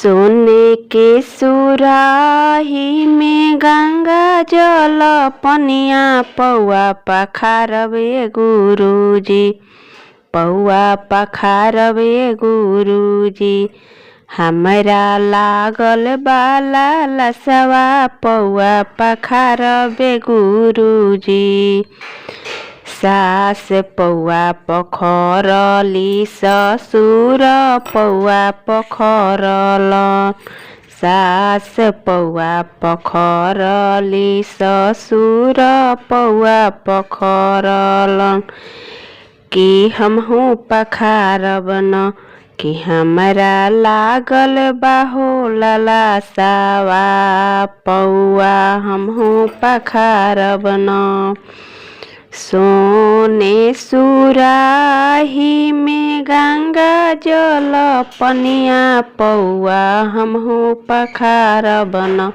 सोने के सुराही में गंगा जल पनिया पौआ पखारबे गुरुजी, पौआ पखारबे गुरुजी। हमरा लागल बाला लसवा पौआ पखारबे गुरुजी। सास पौआ पखरली ससुर पौआ पखरल, सास पौआ पखरली ससुर पौआ पखरल। कि हमहू पखारब न कि हमरा लागल बाहो ललसावा पौआ हमहू पखारब न। सोने सुराही में गंगा जल पनिया पौआ हमहू पखारब न।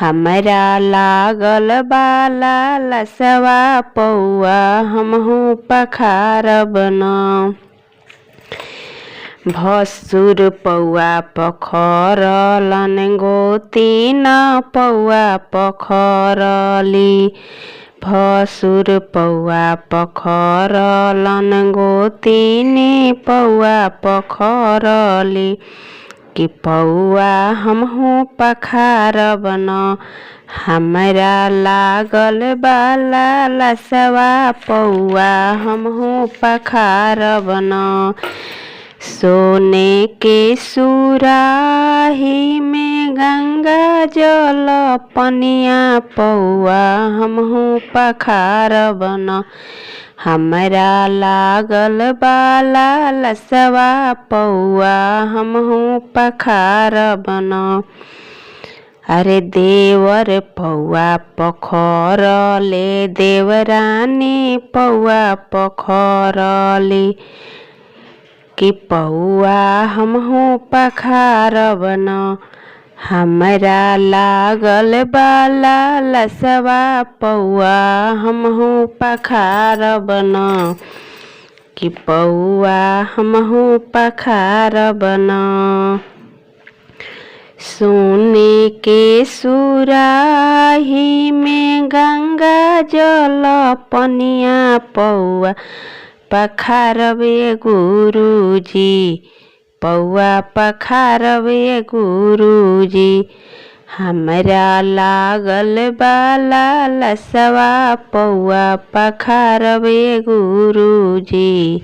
हमरा लागल बाला लसवा पौआ हमहू पखारब न। भसुर पौआ पखरलन गोतीन पौआ पखरली, भसुर पौआ पखरलन गोतीनी पौआ पखरली। कि पौआ हमहू पखारब न हमरा लागल बाला लसवा पौआ हमहू पखारब न। सोने के सुराही में गंगा जल पनिया पौआ हमहू पखारब न। हमरा लागल बाला लसवा पौआ हमहू पखारब न। अरे देवर पौआ पखरले देवरानी पौआ पखरली। कि पौआ हमहू पखारब न हमरा लागल बाला लसवा पौआ हमहू पखारब न। कि पौआ हमहू पखारब न। सोने के सुराही में गंगा जल पनिया पौआ पखारबे गुरुजी, पौआ पखारबे गुरुजी। हमरा लागल बाला लसवा पौआ पखारबे गुरुजी,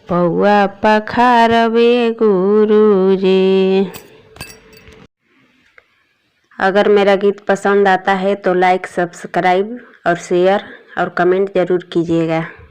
पौआ पखारबे गुरुजी। अगर मेरा गीत पसंद आता है तो लाइक, सब्सक्राइब और शेयर और कमेंट ज़रूर कीजिएगा।